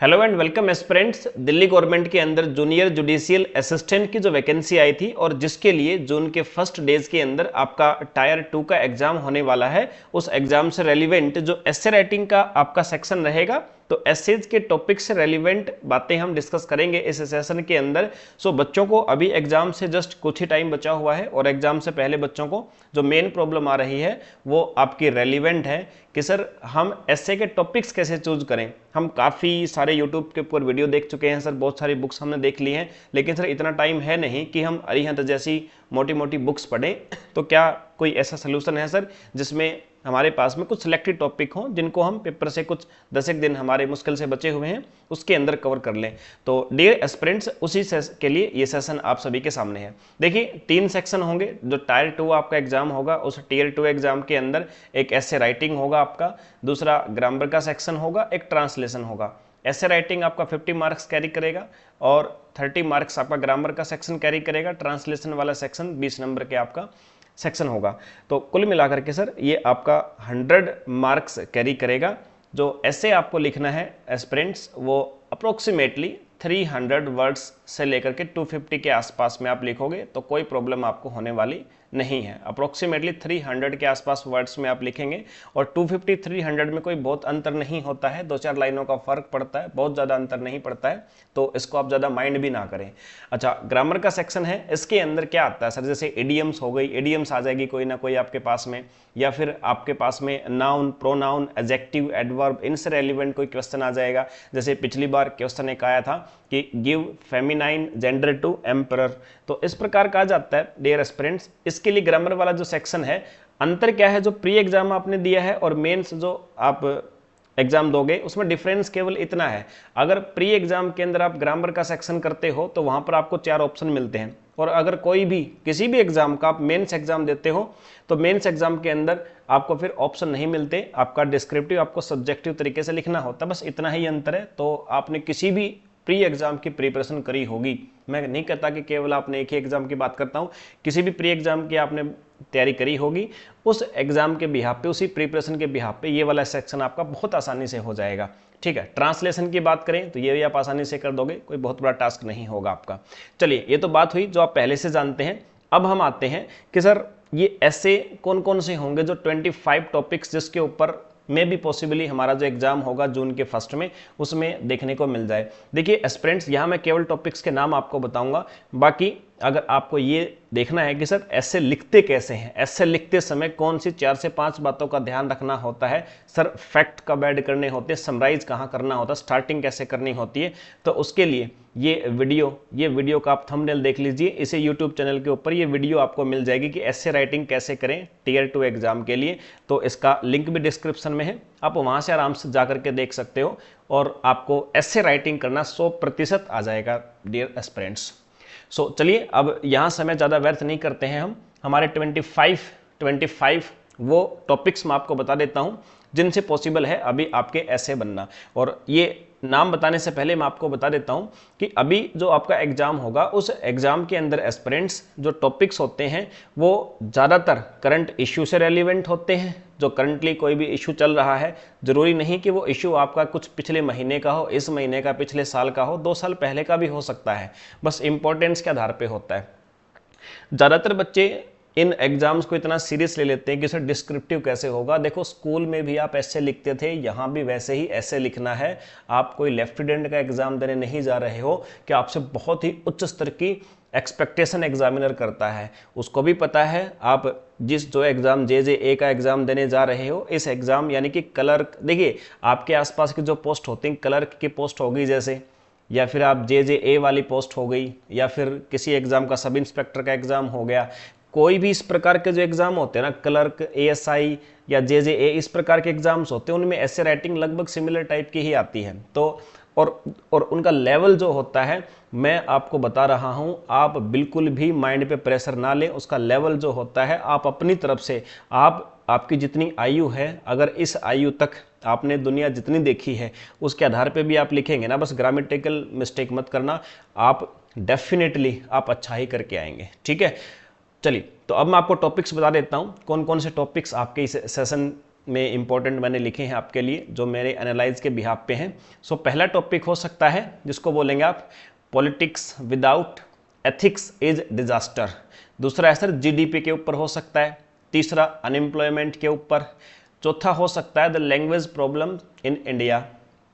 Hello and welcome aspirants. Delhi government के अंदर junior judicial assistant की जो वैकेंसी आई थी और जिसके लिए जून के फर्स्ट डेज के अंदर आपका टायर 2 का एग्जाम होने वाला है, उस एग्जाम से रेलिवेंट जो एस्से राइटिंग का आपका सेक्शन रहेगा, तो एसेज के टॉपिक से रेलिवेंट बातें हम डिस्कस करेंगे इस सेशन के अंदर। सो बच्चों को अभी एग्जाम से जस्ट कुछ ही टाइम बचा हुआ है और एग्जाम से पहले बच्चों को जो मेन प्रॉब्लम आ रही है वो आपकी रेलिवेंट है कि सर हम एस्से के टॉपिक्स कैसे चूज करें। हम काफ़ी सारे यूट्यूब के ऊपर वीडियो देख चुके हैं सर, बहुत सारी बुक्स हमने देख ली हैं, लेकिन सर इतना टाइम है नहीं कि हम अरिहंत जैसी मोटी मोटी बुक्स पढ़ें। तो क्या कोई ऐसा सोल्यूशन है सर जिसमें हमारे पास में कुछ सिलेक्टेड टॉपिक हों जिनको हम पेपर से कुछ 10 एक दिन हमारे मुश्किल से बचे हुए हैं उसके अंदर कवर कर लें। तो डियर एस्पिरेंट्स, उसी के लिए ये सेशन आप सभी के सामने है। देखिए 3 सेक्शन होंगे। जो टायर 2 आपका एग्जाम होगा उस टियर 2 एग्जाम के अंदर एक एस्से राइटिंग होगा आपका, दूसरा ग्रामर का सेक्शन होगा, एक ट्रांसलेशन होगा। एस्से राइटिंग आपका 50 मार्क्स कैरी करेगा और 30 मार्क्स आपका ग्रामर का सेक्शन कैरी करेगा। ट्रांसलेशन वाला सेक्शन 20 नंबर के आपका सेक्शन होगा। तो कुल मिलाकर के सर ये आपका 100 मार्क्स कैरी करेगा। जो ऐसे आपको लिखना है एस्पिरेंट्स वो अप्रोक्सीमेटली 300 वर्ड्स से लेकर के 250 के आसपास में आप लिखोगे तो कोई प्रॉब्लम आपको होने वाली नहीं है। अप्रोक्सीमेटली 300 के आसपास वर्ड्स में आप लिखेंगे और 250 300 में कोई बहुत अंतर नहीं होता है, 2-4 लाइनों का फर्क पड़ता है, बहुत ज़्यादा अंतर नहीं पड़ता है, तो इसको आप ज़्यादा माइंड भी ना करें। अच्छा, ग्रामर का सेक्शन है, इसके अंदर क्या आता है सर, जैसे इडियम्स हो गई, इडियम्स आ जाएगी कोई ना कोई आपके पास में, या फिर आपके पास में नाउन, प्रोनाउन, एडजेक्टिव, एडवर्ब, इनसे रेलिवेंट कोई क्वेश्चन आ जाएगा। जैसे पिछली बार क्वेश्चन एक आया था कि give feminine gender to emperor, तो इस प्रकार कहा जाता है डियर एस्पिरेंट्स। इसके लिए ग्रामर वाला जो सेक्शन है, अंतर क्या है, जो प्री एग्जाम आपने दिया है और मेंस जो आप एग्जाम दोगे उसमें डिफरेंस केवल इतना है। अगर प्री एग्जाम के अंदर आप ग्रामर का सेक्शन करते हो तो वहां पर आपको 4 ऑप्शन मिलते हैं, और अगर कोई भी किसी भी एग्जाम का आप मेंस एग्जाम देते हो तो मेंस एग्जाम के अंदर आपको फिर ऑप्शन नहीं मिलते, आपका डिस्क्रिप्टिव आपको सब्जेक्टिव तरीके से लिखना होता है, बस इतना ही अंतर है। तो आपने किसी भी प्री एग्जाम की प्रिपरेशन करी होगी, मैं नहीं कहता कि केवल आपने एक ही एग्जाम की बात करता हूँ, किसी भी प्री एग्जाम की आपने तैयारी करी होगी, उस एग्जाम के बिहाफ पे, उसी प्रिपरेशन के बिहाफ पे ये वाला सेक्शन आपका बहुत आसानी से हो जाएगा। ठीक है, ट्रांसलेशन की बात करें तो ये भी आप आसानी से कर दोगे, कोई बहुत बड़ा टास्क नहीं होगा आपका। चलिए, ये तो बात हुई जो आप पहले से जानते हैं। अब हम आते हैं कि सर ये ऐसे कौन कौन से होंगे जो 25 टॉपिक्स जिसके ऊपर में भी पॉसिबली हमारा जो एग्जाम होगा जून के फर्स्ट में उसमें देखने को मिल जाए। देखिए एस्पिरेंट्स, यहाँ मैं केवल टॉपिक्स के नाम आपको बताऊंगा, बाकी अगर आपको ये देखना है कि सर ऐसे लिखते कैसे हैं, ऐसे लिखते समय कौन सी 4 से 5 बातों का ध्यान रखना होता है, सर फैक्ट कब ऐड करने होते हैं, समराइज कहाँ करना होता है, स्टार्टिंग कैसे करनी होती है, तो उसके लिए ये वीडियो का आप थंबनेल देख लीजिए। इसे यूट्यूब चैनल के ऊपर ये वीडियो आपको मिल जाएगी कि ऐसे राइटिंग कैसे करें टियर 2 एग्जाम के लिए, तो इसका लिंक भी डिस्क्रिप्शन में है, आप वहाँ से आराम से जा करके देख सकते हो और आपको ऐसे राइटिंग करना 100% आ जाएगा डियर एस्पिरेंट्स। सो चलिए, अब यहाँ समय ज़्यादा व्यर्थ नहीं करते हैं, हम हमारे 25 वो टॉपिक्स मैं आपको बता देता हूँ जिनसे पॉसिबल है अभी आपके ऐसे बनना। और ये नाम बताने से पहले मैं आपको बता देता हूँ कि अभी जो आपका एग्जाम होगा उस एग्जाम के अंदर एस्पिरेंट्स जो टॉपिक्स होते हैं वो ज़्यादातर करंट इश्यू से रेलिवेंट होते हैं। जो करंटली कोई भी इशू चल रहा है, जरूरी नहीं कि वो इशू आपका कुछ पिछले महीने का हो, इस महीने का, पिछले साल का हो, 2 साल पहले का भी हो सकता है, बस इंपॉर्टेंस के आधार पे होता है। ज़्यादातर बच्चे इन एग्जाम्स को इतना सीरियस ले लेते हैं कि सर डिस्क्रिप्टिव कैसे होगा। देखो, स्कूल में भी आप ऐसे लिखते थे, यहाँ भी वैसे ही ऐसे लिखना है। आप कोई लेफ्टिनेंट का एग्जाम देने नहीं जा रहे हो कि आपसे बहुत ही उच्च स्तर की एक्सपेक्टेशन एग्जामिनर करता है, उसको भी पता है आप जो एग्जाम JJA का एग्जाम देने जा रहे हो, इस एग्जाम यानी कि क्लर्क, देखिए आपके आसपास की जो पोस्ट होती हैं, क्लर्क की पोस्ट होगी जैसे, या फिर आप JJA वाली पोस्ट हो गई, या फिर किसी एग्जाम का सब इंस्पेक्टर का एग्जाम हो गया, कोई भी इस प्रकार के जो एग्जाम होते हैं ना, क्लर्क, ASI या JJA, इस प्रकार के एग्जाम्स होते हैं, उनमें ऐसे राइटिंग लगभग सिमिलर टाइप की ही आती है। तो और उनका लेवल जो होता है, मैं आपको बता रहा हूं, आप बिल्कुल भी माइंड पे प्रेशर ना लें। उसका लेवल जो होता है, आप अपनी तरफ से, आपकी जितनी आयु है, अगर इस आयु तक आपने दुनिया जितनी देखी है उसके आधार पे भी आप लिखेंगे ना, बस ग्रामेटिकल मिस्टेक मत करना, आप डेफिनेटली आप अच्छा ही करके आएंगे। ठीक है, चलिए, तो अब मैं आपको टॉपिक्स बता देता हूं कौन कौन से टॉपिक्स आपके इस सेशन में इंपॉर्टेंट मैंने लिखे हैं आपके लिए जो मेरे एनालाइज के बिहाफ पे हैं। सो पहला टॉपिक हो सकता है जिसको बोलेंगे आप politics without ethics is disaster. दूसरा है सर जीडीपी के ऊपर हो सकता है। तीसरा अनएम्प्लॉयमेंट के ऊपर। चौथा हो सकता है the language problem in India.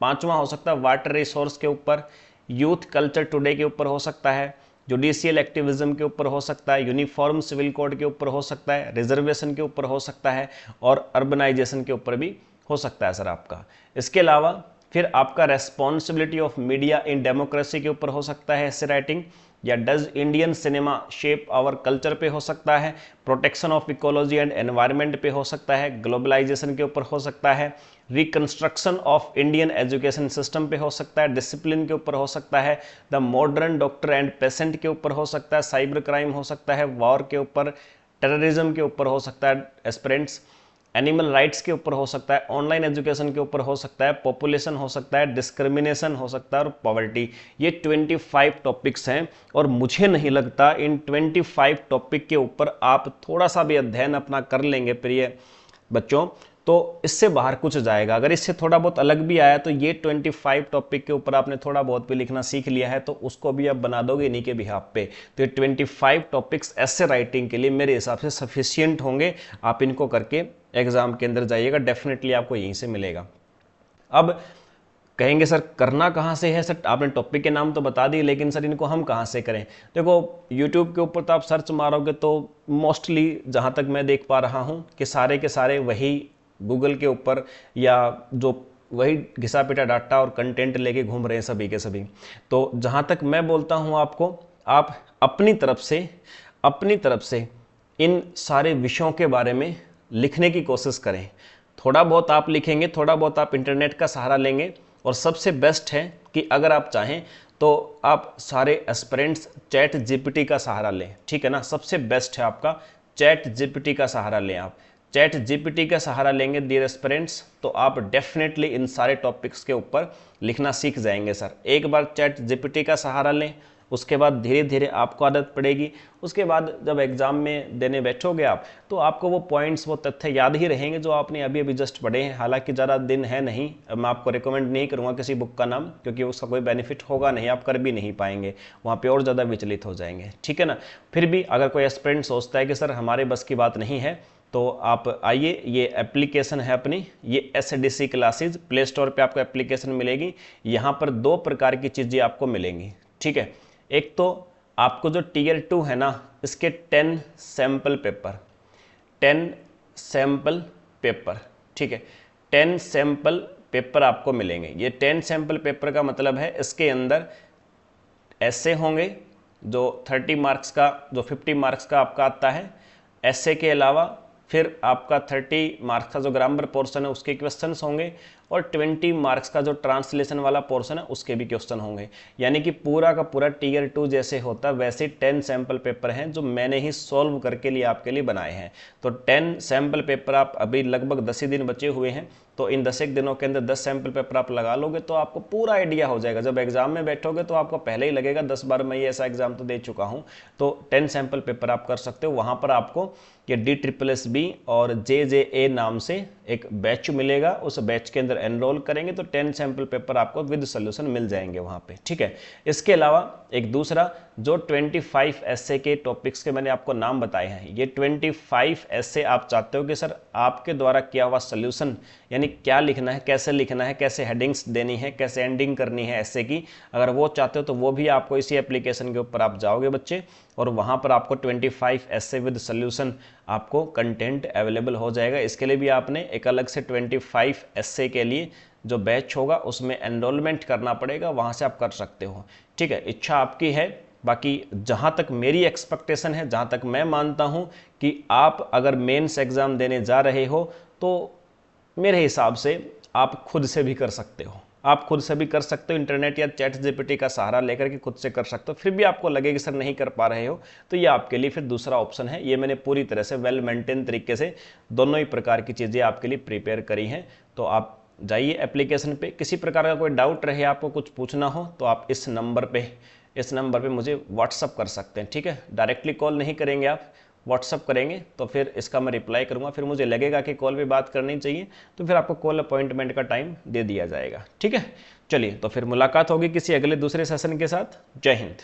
पांचवा हो सकता है वाटर रिसोर्स के ऊपर। यूथ कल्चर टुडे के ऊपर हो सकता है। जुडिशियल एक्टिविज्म के ऊपर हो सकता है। यूनिफॉर्म सिविल कोड के ऊपर हो सकता है। रिजर्वेशन के ऊपर हो सकता है और अर्बनाइजेशन के ऊपर भी हो सकता है सर आपका। इसके अलावा फिर आपका responsibility of media in democracy के ऊपर हो सकता है ऐसे राइटिंग, या does Indian cinema shape our culture पे हो सकता है। Protection of ecology and environment पे हो सकता है। ग्लोबलाइजेशन के ऊपर हो सकता है। Reconstruction of Indian education system पे हो सकता है। डिसिप्लिन के ऊपर हो सकता है। The modern doctor and patient के ऊपर हो सकता है। साइबर क्राइम हो सकता है। वॉर के ऊपर, टेररिज्म के ऊपर हो सकता है एस्पिरेंट्स। एनिमल राइट्स के ऊपर हो सकता है। ऑनलाइन एजुकेशन के ऊपर हो सकता है। पॉपुलेशन हो सकता है। डिस्क्रिमिनेशन हो सकता है और पॉवर्टी। ये 25 टॉपिक्स हैं और मुझे नहीं लगता इन 25 टॉपिक के ऊपर आप थोड़ा सा भी अध्ययन अपना कर लेंगे प्रिय बच्चों तो इससे बाहर कुछ जाएगा। अगर इससे थोड़ा बहुत अलग भी आया तो ये 25 टॉपिक के ऊपर आपने थोड़ा बहुत भी लिखना सीख लिया है तो उसको भी आप बना दोगे इन्हीं के बिहाफ पे। तो ये 25 टॉपिक्स ऐसे राइटिंग के लिए मेरे हिसाब से सफिशियंट होंगे। आप इनको करके एग्जाम के अंदर जाइएगा, डेफिनेटली आपको यहीं से मिलेगा। अब कहेंगे सर करना कहाँ से है? सर आपने टॉपिक के नाम तो बता दिए लेकिन सर इनको हम कहाँ से करें? देखो यूट्यूब के ऊपर तो आप सर्च मारोगे तो मोस्टली जहाँ तक मैं देख पा रहा हूँ कि सारे के सारे वही गूगल के ऊपर या जो वही घिसा पिटा डाटा और कंटेंट लेके घूम रहे हैं सभी के सभी। तो जहाँ तक मैं बोलता हूँ आपको, आप अपनी तरफ से इन सारे विषयों के बारे में लिखने की कोशिश करें। थोड़ा बहुत आप लिखेंगे, थोड़ा बहुत आप इंटरनेट का सहारा लेंगे और सबसे बेस्ट है कि अगर आप चाहें तो आप सारे एस्पिरेंट्स चैट जीपीटी का सहारा लें, ठीक है ना। सबसे बेस्ट है आपका चैट जीपीटी का सहारा लें। आप चैट जीपीटी का सहारा लेंगे डियर एस्पिरेंट्स तो आप डेफिनेटली इन सारे टॉपिक्स के ऊपर लिखना सीख जाएंगे सर। एक बार चैट जीपीटी का सहारा लें, उसके बाद धीरे धीरे आपको आदत पड़ेगी। उसके बाद जब एग्जाम में देने बैठोगे आप तो आपको वो पॉइंट्स, वो तथ्य याद ही रहेंगे जो आपने अभी अभी जस्ट पढ़े हैं। हालांकि ज़्यादा दिन है नहीं, मैं आपको रिकमेंड नहीं करूँगा किसी बुक का नाम क्योंकि उसका कोई बेनिफिट होगा नहीं, आप कर भी नहीं पाएंगे, वहाँ पे और ज़्यादा विचलित हो जाएंगे, ठीक है ना। फिर भी अगर कोई एस्पिरेंट सोचता है कि सर हमारे बस की बात नहीं है तो आप आइए, ये एप्लीकेशन है अपनी, ये SDC क्लासेज, प्ले स्टोर पे आपको एप्लीकेशन मिलेगी। यहाँ पर 2 प्रकार की चीज़ें आपको मिलेंगी, ठीक है। एक तो आपको जो Tier 2 है ना, इसके 10 सैम्पल पेपर, ठीक है, 10 सैम्पल पेपर आपको मिलेंगे। ये 10 सैम्पल पेपर का मतलब है इसके अंदर ऐसे होंगे जो 30 मार्क्स का, जो 50 मार्क्स का आपका आता है। ऐसे के अलावा फिर आपका 30 मार्क्स का जो ग्रामर पोर्शन है उसके क्वेश्चंस होंगे और 20 मार्क्स का जो ट्रांसलेशन वाला पोर्शन है उसके भी क्वेश्चन होंगे। यानी कि पूरा का पूरा Tier 2 जैसे होता है वैसे 10 सैम्पल पेपर हैं जो मैंने ही सॉल्व करके लिए आपके लिए बनाए हैं। तो 10 सैम्पल पेपर आप अभी लगभग 10 ही दिन बचे हुए हैं तो इन 10 एक दिनों के अंदर 10 सैम्पल पेपर आप लगा लोगे तो आपको पूरा आइडिया हो जाएगा। जब एग्जाम में बैठोगे तो आपको पहले ही लगेगा 10 बार मैं ये ऐसा एग्जाम तो दे चुका हूँ। तो 10 सैम्पल पेपर आप कर सकते हो। वहाँ पर आपको ये DSSB और JJA नाम से एक बैच मिलेगा, उस बैच के अंदर एनरोल करेंगे तो 10 सैम्पल पेपर आपको विद सोल्यूशन मिल जाएंगे वहाँ पे, ठीक है। इसके अलावा एक दूसरा जो 25 ऐसे के टॉपिक्स के मैंने आपको नाम बताए हैं, ये 25 ऐसे आप चाहते हो कि सर आपके द्वारा किया हुआ सोल्यूशन यानी क्या लिखना है, कैसे हेडिंग्स देनी है, कैसे एंडिंग करनी है ऐसे की, अगर वो चाहते हो तो वो भी आपको इसी एप्लीकेशन के ऊपर आप जाओगे बच्चे और वहाँ पर आपको 25 ऐसे विद सोल्यूशन आपको कंटेंट अवेलेबल हो जाएगा। इसके लिए भी आपने एक अलग से 25 ऐसे के लिए जो बैच होगा उसमें एनरोलमेंट करना पड़ेगा, वहाँ से आप कर सकते हो, ठीक है। इच्छा आपकी है। बाकी जहाँ तक मेरी एक्सपेक्टेशन है, जहाँ तक मैं मानता हूँ कि आप अगर मेंस एग्ज़ाम देने जा रहे हो तो मेरे हिसाब से आप खुद से भी कर सकते हो, इंटरनेट या चैट जीपीटी का सहारा लेकर के खुद से कर सकते हो। फिर भी आपको लगे कि सर नहीं कर पा रहे हो तो ये आपके लिए फिर दूसरा ऑप्शन है। ये मैंने पूरी तरह से वेल मेंटेन तरीके से दोनों ही प्रकार की चीज़ें आपके लिए प्रिपेयर करी हैं। तो आप जाइए एप्लीकेशन पे, किसी प्रकार का कोई डाउट रहे, आपको कुछ पूछना हो तो आप इस नंबर पे मुझे व्हाट्सअप कर सकते हैं, ठीक है। डायरेक्टली कॉल नहीं करेंगे आप, व्हाट्सअप करेंगे तो फिर इसका मैं रिप्लाई करूँगा। फिर मुझे लगेगा कि कॉल पे बात करनी चाहिए तो फिर आपको कॉल अपॉइंटमेंट का टाइम दे दिया जाएगा। ठीक है, चलिए तो फिर मुलाकात होगी किसी अगले दूसरे सेशन के साथ। जय हिंद।